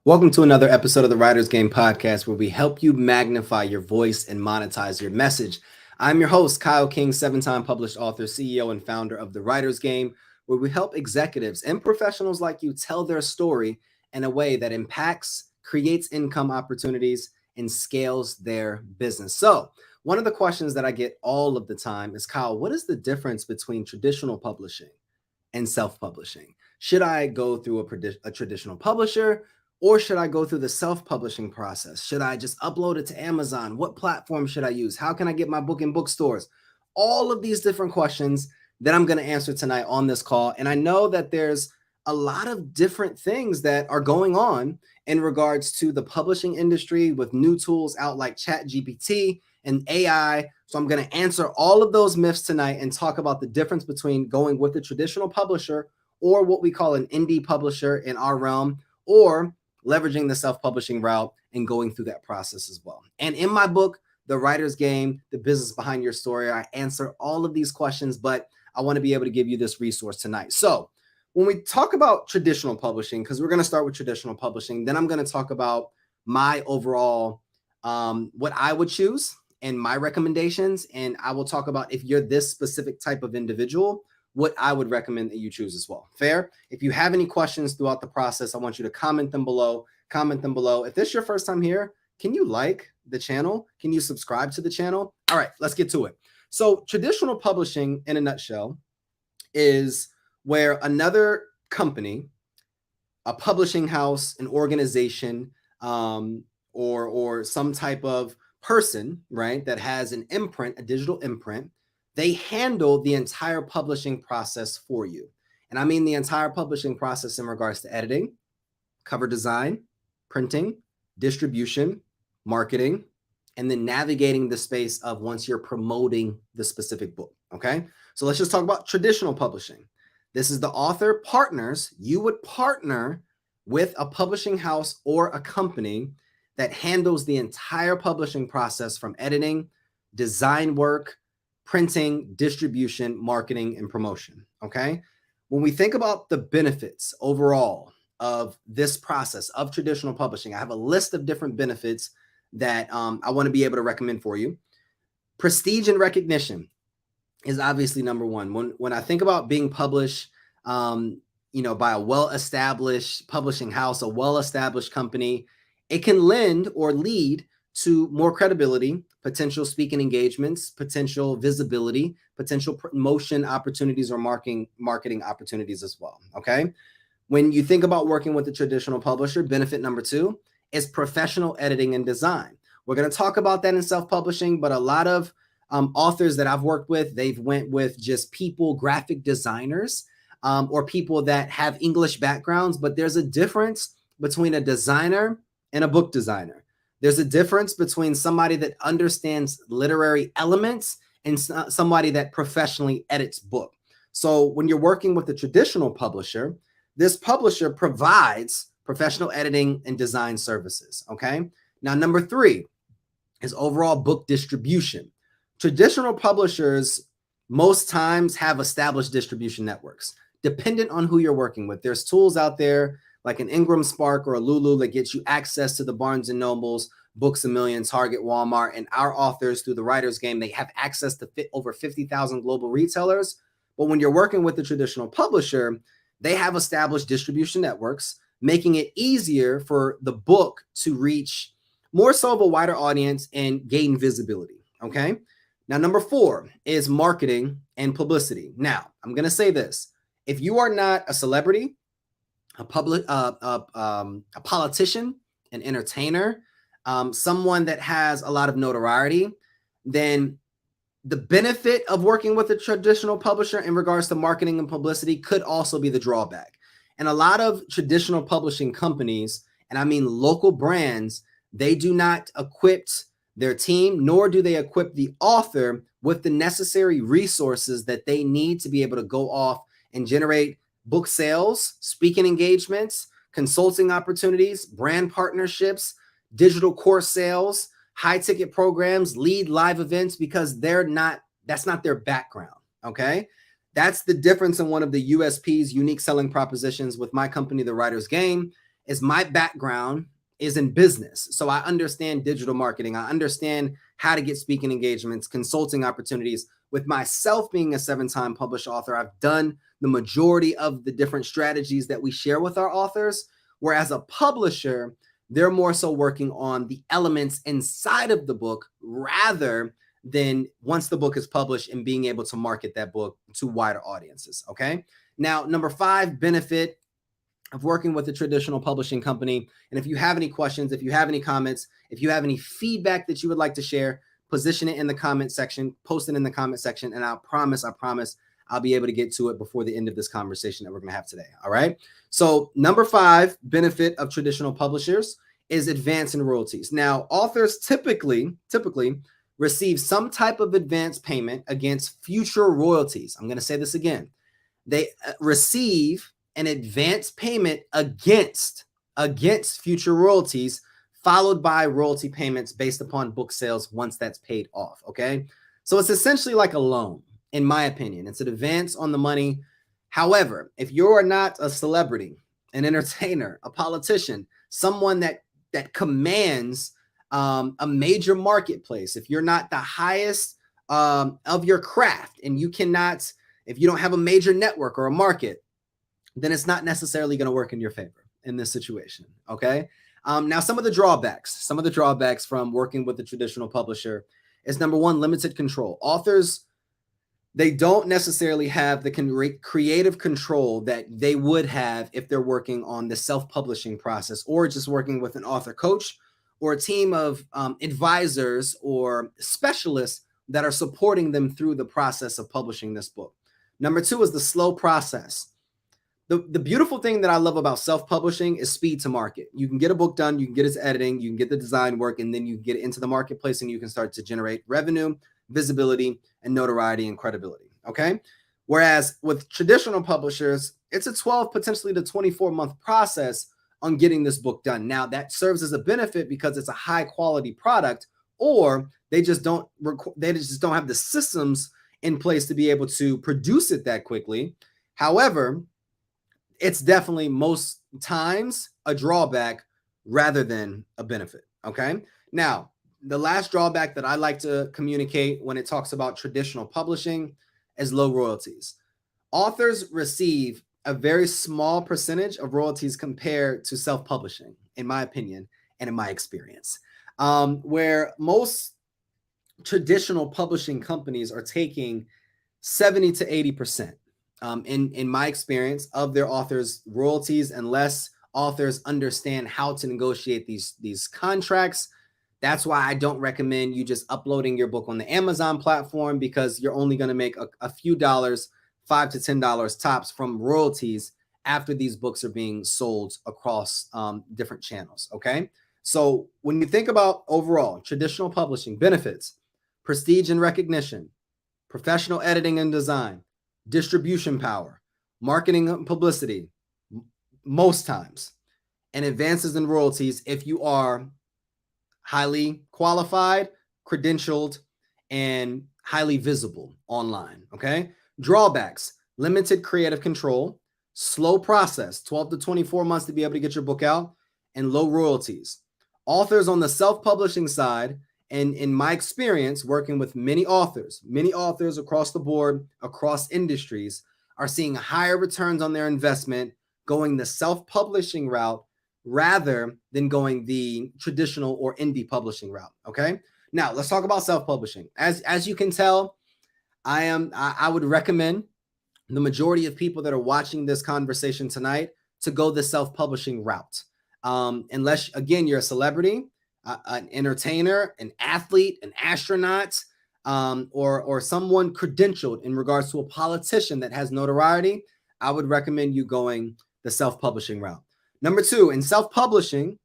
Welcome to another episode of the Writer's Game podcast, where we help you magnify your voice and monetize your message. I'm your host, Kyle King, 7-time published author, CEO, and founder of the Writer's Game, where we help executives and professionals like you tell their story in a way that impacts, creates income opportunities, and scales their business. So, one of the questions that I get all of the time is, Kyle, what is the difference between traditional publishing and self-publishing? Should I go through a traditional publisher, or should I go through the self-publishing process? Should I just upload it to Amazon? What platform should I use? How can I get my book in bookstores? All of these different questions that I'm going to answer tonight on this call. And I know that there's a lot of different things that are going on in regards to the publishing industry with new tools out like ChatGPT and AI. So I'm going to answer all of those myths tonight and talk about the difference between going with a traditional publisher or what we call an indie publisher in our realm, or leveraging the self-publishing route and going through that process as well. And in my book, The Writer's Game, The Business Behind Your Story, I answer all of these questions, but I want to be able to give you this resource tonight. So when we talk about traditional publishing, because we're going to start with traditional publishing, then I'm going to talk about my overall, what I would choose and my recommendations. And I will talk about, if you're this specific type of individual, what I would recommend that you choose as well. Fair? If you have any questions throughout the process, I want you to comment them below. If this is your first time here, can you like the channel? Can you subscribe to the channel? All right, let's get to it. So traditional publishing, in a nutshell, is where another company, a publishing house, an organization, or some type of person, right, that has an imprint, a digital imprint, they handle the entire publishing process for you. And I mean the entire publishing process in regards to editing, cover design, printing, distribution, marketing, and then navigating the space of once you're promoting the specific book. Okay. So let's just talk about traditional publishing. This is the author partners. You would partner with a publishing house or a company that handles the entire publishing process, from editing, design work, printing, distribution, marketing, and promotion. Okay. When we think about the benefits overall of this process of traditional publishing, I have a list of different benefits that I want to be able to recommend for you. Prestige and recognition is obviously number one. When I think about being published, by a well-established publishing house, a well-established company, it can lend or lead to more credibility, potential speaking engagements, potential visibility, potential promotion opportunities, or marketing opportunities as well. Okay. When you think about working with a traditional publisher, benefit number two is professional editing and design. We're going to talk about that in self-publishing, but a lot of authors that I've worked with, they've went with just people, graphic designers, or people that have English backgrounds, but there's a difference between a designer and a book designer. There's a difference between somebody that understands literary elements and somebody that professionally edits book. So when you're working with a traditional publisher, this publisher provides professional editing and design services. Okay. Now, number three is overall book distribution. Traditional publishers most times have established distribution networks, dependent on who you're working with. There's tools out there like an Ingram Spark or a Lulu that gets you access to the Barnes and Nobles, Books A Million, Target, Walmart, and our authors through the Writer's Game. They have access to over 50,000 global retailers. But when you're working with a traditional publisher, they have established distribution networks, making it easier for the book to reach more so of a wider audience and gain visibility. Okay. Now, number four is marketing and publicity. Now, I'm going to say this. If you are not a celebrity, a politician, an entertainer, someone that has a lot of notoriety, then the benefit of working with a traditional publisher in regards to marketing and publicity could also be the drawback. And a lot of traditional publishing companies, and I mean local brands, they do not equip their team, nor do they equip the author with the necessary resources that they need to be able to go off and generate book sales, speaking engagements, consulting opportunities, brand partnerships, digital course sales, high ticket programs, lead live events, because that's not their background. Okay. That's the difference in one of the USPs, unique selling propositions, with my company, The Writer's Game, is my background is in business. So I understand digital marketing. I understand how to get speaking engagements, consulting opportunities. With myself being a 7-time published author, I've done the majority of the different strategies that we share with our authors. Whereas a publisher, they're more so working on the elements inside of the book rather than once the book is published and being able to market that book to wider audiences. Okay. Now, number 5 benefit of working with a traditional publishing company. And if you have any questions, if you have any comments, if you have any feedback that you would like to share, position it in the comment section, post it in the comment section, and I promise, I'll be able to get to it before the end of this conversation that we're going to have today. All right. So number 5 benefit of traditional publishers is advance in royalties. Now, authors typically receive some type of advance payment against future royalties. I'm going to say this again. They receive an advance payment against future royalties, followed by royalty payments based upon book sales once that's paid off. Okay. So it's essentially like a loan, in my opinion. It's an advance on the money. However, if you're not a celebrity, an entertainer, a politician, someone that commands a major marketplace, if you're not the highest of your craft, and if you don't have a major network or a market, then it's not necessarily going to work in your favor in this situation. Okay. Now, some of the drawbacks from working with a traditional publisher is, number 1, limited control. Authors, they don't necessarily have the creative control that they would have if they're working on the self-publishing process or just working with an author coach or a team of advisors or specialists that are supporting them through the process of publishing this book. Number 2 is the slow process. The beautiful thing that I love about self-publishing is speed to market. You can get a book done, you can get its editing, you can get the design work, and then you get it into the marketplace and you can start to generate revenue, visibility, and notoriety and credibility. Okay. Whereas with traditional publishers, it's a 12, potentially to 24-month process on getting this book done. Now, that serves as a benefit because it's a high quality product, or they just don't have the systems in place to be able to produce it that quickly. However, it's definitely most times a drawback rather than a benefit. Okay. Now, the last drawback that I like to communicate when it talks about traditional publishing is low royalties. Authors receive a very small percentage of royalties compared to self-publishing, in my opinion and in my experience, where most traditional publishing companies are taking 70 to 80%. In my experience, of their authors' royalties, unless authors understand how to negotiate these contracts. That's why I don't recommend you just uploading your book on the Amazon platform, because you're only going to make a few dollars, $5 to $10 tops from royalties after these books are being sold across different channels. Okay. So when you think about overall traditional publishing benefits, prestige and recognition, professional editing and design, distribution power, marketing and publicity, most times, and advances in royalties if you are highly qualified, credentialed, and highly visible online. Okay. Drawbacks: limited creative control, slow process, 12 to 24 months to be able to get your book out, and low royalties. Authors on the self-publishing side, and in my experience working with many authors across the board, across industries, are seeing higher returns on their investment going the self-publishing route rather than going the traditional or indie publishing route. Okay. Now let's talk about self-publishing. As you can tell, I would recommend the majority of people that are watching this conversation tonight to go the self-publishing route. Unless, again, you're a celebrity, an entertainer, an athlete, an astronaut, or someone credentialed in regards to a politician that has notoriety, I would recommend you going the self-publishing route. Number 2, in self-publishing,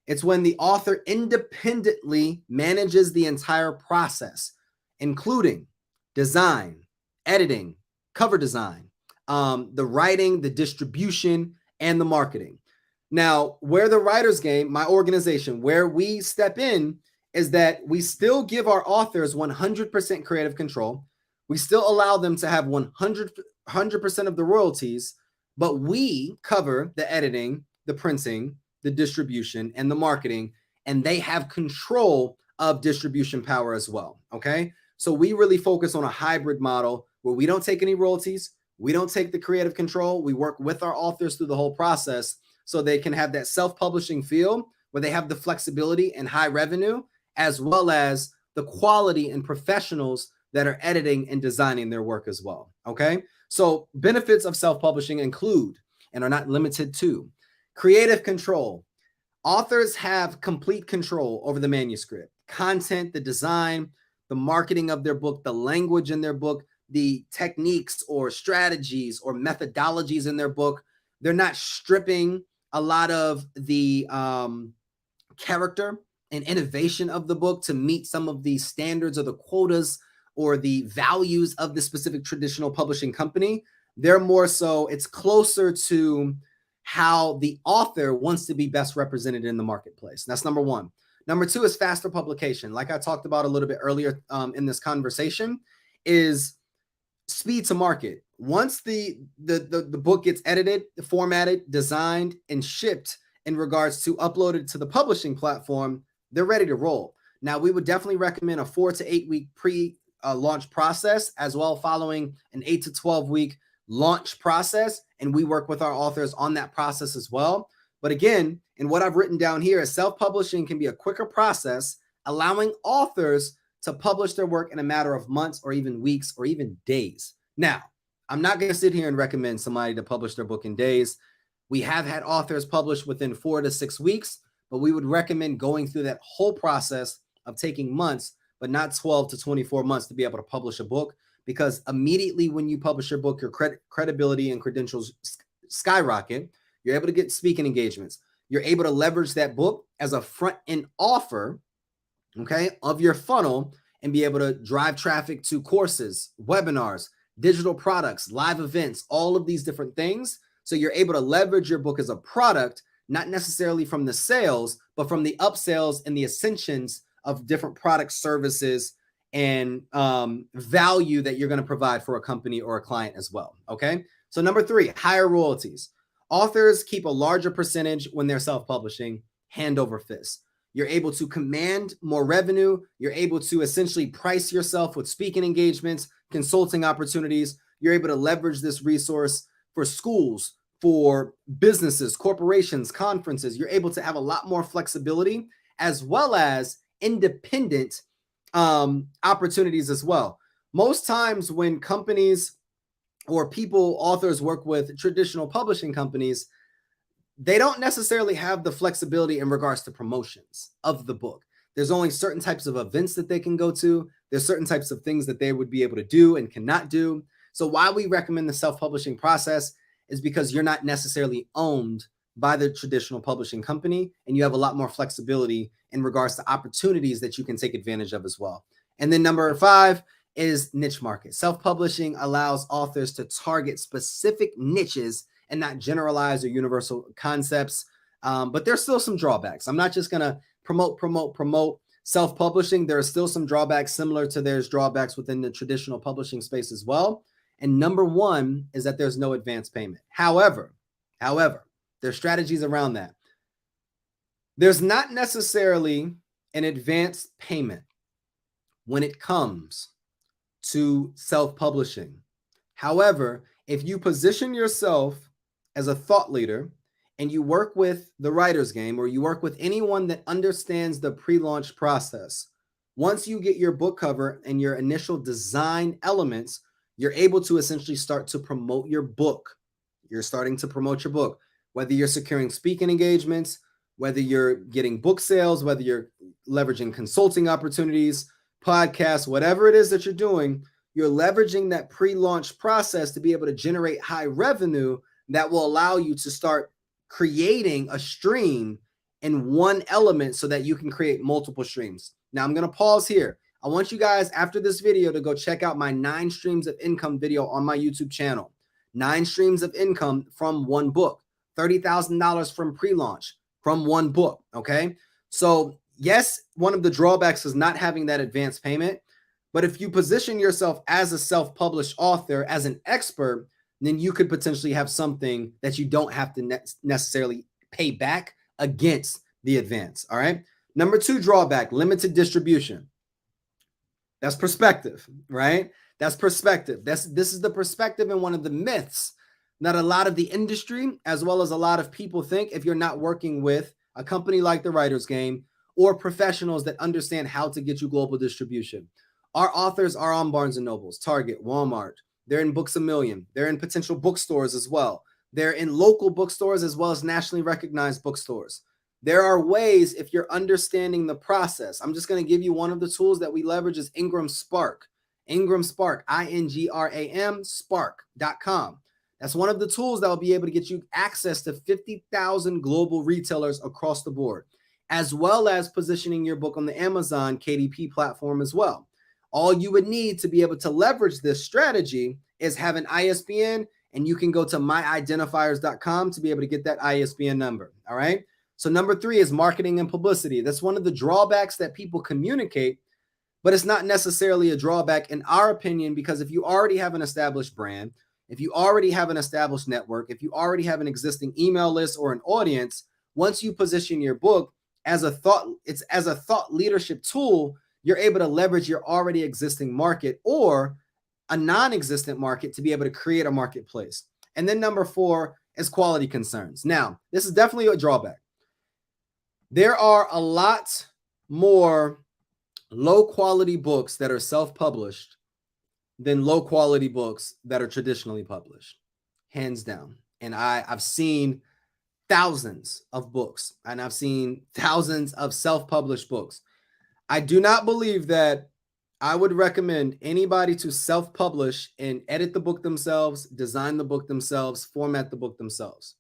it's when the author independently manages the entire process, including design, editing, cover design, the writing, the distribution, and the marketing. Now, where the Writers Game, my organization, where we step in is that we still give our authors 100% creative control. We still allow them to have 100% of the royalties, but we cover the editing, the printing, the distribution and the marketing, and they have control of distribution power as well. Okay. So we really focus on a hybrid model where we don't take any royalties. We don't take the creative control. We work with our authors through the whole process so they can have that self-publishing feel where they have the flexibility and high revenue, as well as the quality and professionals that are editing and designing their work as well. Okay. So benefits of self-publishing include, and are not limited to, creative control. Authors have complete control over the manuscript, content, the design, the marketing of their book, the language in their book, the techniques or strategies or methodologies in their book. They're not stripping a lot of the character and innovation of the book to meet some of the standards or the quotas or the values of the specific traditional publishing company. They're more so, it's closer to how the author wants to be best represented in the marketplace. That's number one. Number two is faster publication. Like I talked about a little bit earlier in this conversation, is speed to market. Once the book gets edited, formatted, designed, and shipped in regards to uploaded to the publishing platform, they're ready to roll. Now, we would definitely recommend a 4 to 8 week pre-launch process, as well following an 8 to 12 week launch process. And we work with our authors on that process as well. But again, in what I've written down here, is self-publishing can be a quicker process, allowing authors to publish their work in a matter of months or even weeks or even days. Now, I'm not going to sit here and recommend somebody to publish their book in days. We have had authors publish within 4 to 6 weeks, but we would recommend going through that whole process of taking months, but not 12 to 24 months to be able to publish a book, because immediately when you publish your book, your credibility and credentials skyrocket. You're able to get speaking engagements. You're able to leverage that book as a front end offer, okay, of your funnel, and be able to drive traffic to courses, webinars, digital products, live events, all of these different things. So you're able to leverage your book as a product, not necessarily from the sales, but from the upsells and the ascensions of different products, services, and value that you're going to provide for a company or a client as well. Okay. So number three, higher royalties. Authors keep a larger percentage when they're self-publishing, hand over fist. You're able to command more revenue. You're able to essentially price yourself with speaking engagements, consulting opportunities. You're able to leverage this resource for schools, for businesses, corporations, conferences. You're able to have a lot more flexibility, as well as independent opportunities as well. Most times when companies or people, authors, work with traditional publishing companies, they don't necessarily have the flexibility in regards to promotions of the book. There's only certain types of events that they can go to. There's certain types of things that they would be able to do and cannot do. So why we recommend the self-publishing process is because you're not necessarily owned by the traditional publishing company, and you have a lot more flexibility in regards to opportunities that you can take advantage of as well. And then number five is niche market. Self-publishing allows authors to target specific niches and not generalize or universal concepts. But there's still some drawbacks. I'm not just going to promote self-publishing. There are still some drawbacks similar to there's drawbacks within the traditional publishing space as well. And number one is that there's no advance payment. However, there's strategies around that. There's not necessarily an advance payment when it comes to self-publishing. However, if you position yourself as a thought leader and you work with the writer's game, or you work with anyone that understands the pre-launch process, once you get your book cover and your initial design elements, you're able to essentially start to promote your book. You're starting to promote your book, whether you're securing speaking engagements, whether you're getting book sales, whether you're leveraging consulting opportunities, podcasts, whatever it is that you're doing, you're leveraging that pre-launch process to be able to generate high revenue that will allow you to start creating a stream in one element so that you can create multiple streams. Now I'm going to pause here. I want you guys after this video to go check out my 9 streams of income video on my YouTube channel. 9 streams of income from one book, $30,000 from pre-launch from one book. Okay. So yes, one of the drawbacks is not having that advance payment. But if you position yourself as a self-published author, as an expert, then you could potentially have something that you don't have to necessarily pay back against the advance. All right. Number 2 drawback, limited distribution. That's perspective, right? That's perspective. This is the perspective and one of the myths that a lot of the industry, as well as a lot of people think, if you're not working with a company like the Writers Game or professionals that understand how to get you global distribution. Our authors are on Barnes & Nobles, Target, Walmart. They're in Books A Million. They're in potential bookstores as well. They're in local bookstores as well as nationally recognized bookstores. There are ways, if you're understanding the process. I'm just going to give you one of the tools that we leverage is Ingram Spark. Ingram Spark, INGRAM, spark.com. That's one of the tools that will be able to get you access to 50,000 global retailers across the board, as well as positioning your book on the Amazon KDP platform as well. All you would need to be able to leverage this strategy is have an ISBN, and you can go to myidentifiers.com to be able to get that ISBN number. All right. So number 3 is marketing and publicity. That's one of the drawbacks that people communicate, but it's not necessarily a drawback in our opinion, because if you already have an established brand, if you already have an established network, if you already have an existing email list or an audience, once you position your book as a thought leadership tool, you're able to leverage your already existing market or a non-existent market to be able to create a marketplace. And then number 4 is quality concerns. Now, this is definitely a drawback. There are a lot more low quality books that are self-published than low quality books that are traditionally published, hands down. And I've seen thousands of books and I've seen thousands of self-published books. I do not believe that I would recommend anybody to self-publish and edit the book themselves, design the book themselves, format the book themselves.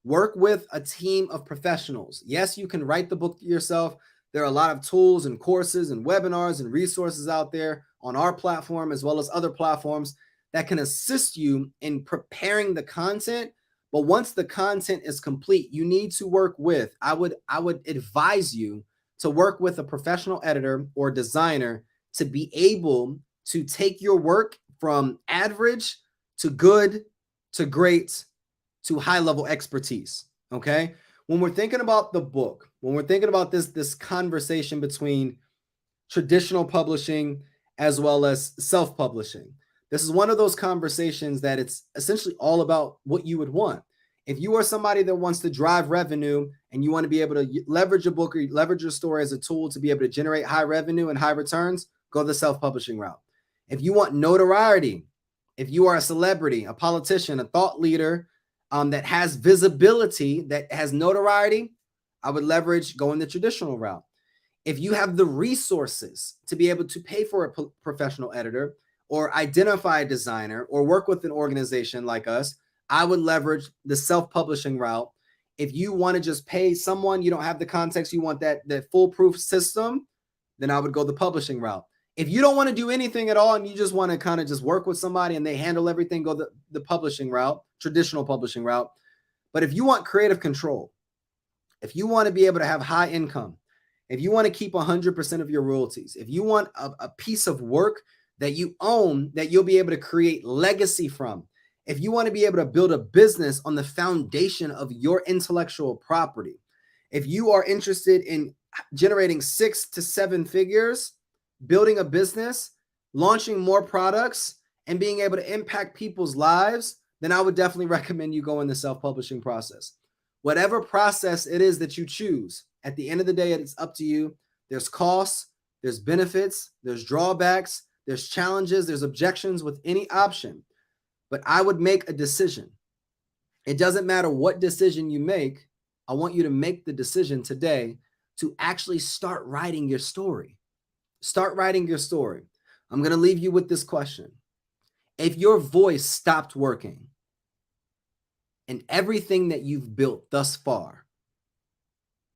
Work with a team of professionals. Yes, you can write the book yourself. There are a lot of tools and courses and webinars and resources out there on our platform as well as other platforms that can assist you in preparing the content. But once the content is complete, you need to work with, I would advise you to work with a professional editor or designer to be able to take your work from average to good to great to high-level expertise, okay? When we're thinking about the book, when we're thinking about this conversation between traditional publishing as well as self-publishing, this is one of those conversations that it's essentially all about what you would want. If you are somebody that wants to drive revenue and you want to be able to leverage a book or leverage your story as a tool to be able to generate high revenue and high returns, go the self-publishing route. If you want notoriety, if you are a celebrity, a politician, a thought leader, that has visibility, that has notoriety, I would leverage going the traditional route. If you have the resources to be able to pay for a professional editor or identify a designer or work with an organization like us, I would leverage the self-publishing route. If you want to just pay someone, you don't have the context, you want that foolproof system, then I would go the publishing route. If you don't want to do anything at all and you just want to kind of just work with somebody and they handle everything, go the publishing route, traditional publishing route. But if you want creative control, if you want to be able to have high income, if you want to keep 100% of your royalties, if you want a piece of work that you own that you'll be able to create legacy from, if you want to be able to build a business on the foundation of your intellectual property, if you are interested in generating 6 to 7 figures, building a business, launching more products, and being able to impact people's lives, then I would definitely recommend you go in the self-publishing process. Whatever process it is that you choose, at the end of the day, it's up to you. There's costs, there's benefits, there's drawbacks, there's challenges, there's objections with any option. But I would make a decision. It doesn't matter what decision you make. I want you to make the decision today to actually start writing your story. Start writing your story. I'm going to leave you with this question. If your voice stopped working and everything that you've built thus far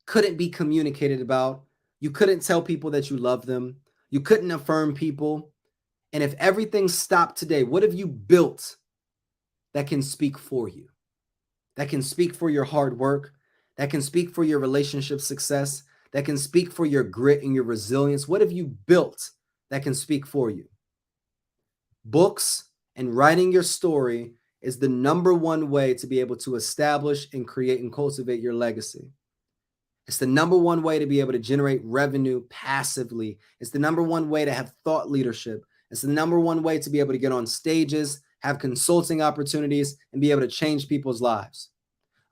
couldn't be communicated about, you couldn't tell people that you love them, you couldn't affirm people, and if everything stopped today, what have you built that can speak for you, that can speak for your hard work, that can speak for your relationship success, that can speak for your grit and your resilience? What have you built that can speak for you? Books and writing your story is the #1 way to be able to establish and create and cultivate your legacy. It's the number one way to be able to generate revenue passively. It's the number one way to have thought leadership. It's the number one way to be able to get on stages, have consulting opportunities, and be able to change people's lives.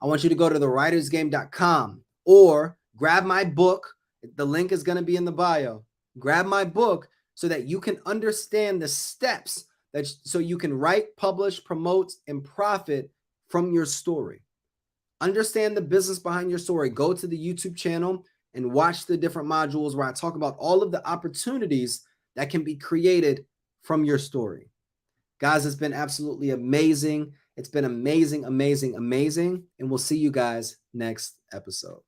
I want you to go to thewritersgame.com or grab my book. The link is going to be in the bio. Grab my book so that you can understand the steps so you can write, publish, promote, and profit from your story. Understand the business behind your story. Go to the YouTube channel and watch the different modules where I talk about all of the opportunities that can be created from your story. Guys, it's been absolutely amazing. It's been amazing, amazing, amazing. And we'll see you guys next episode.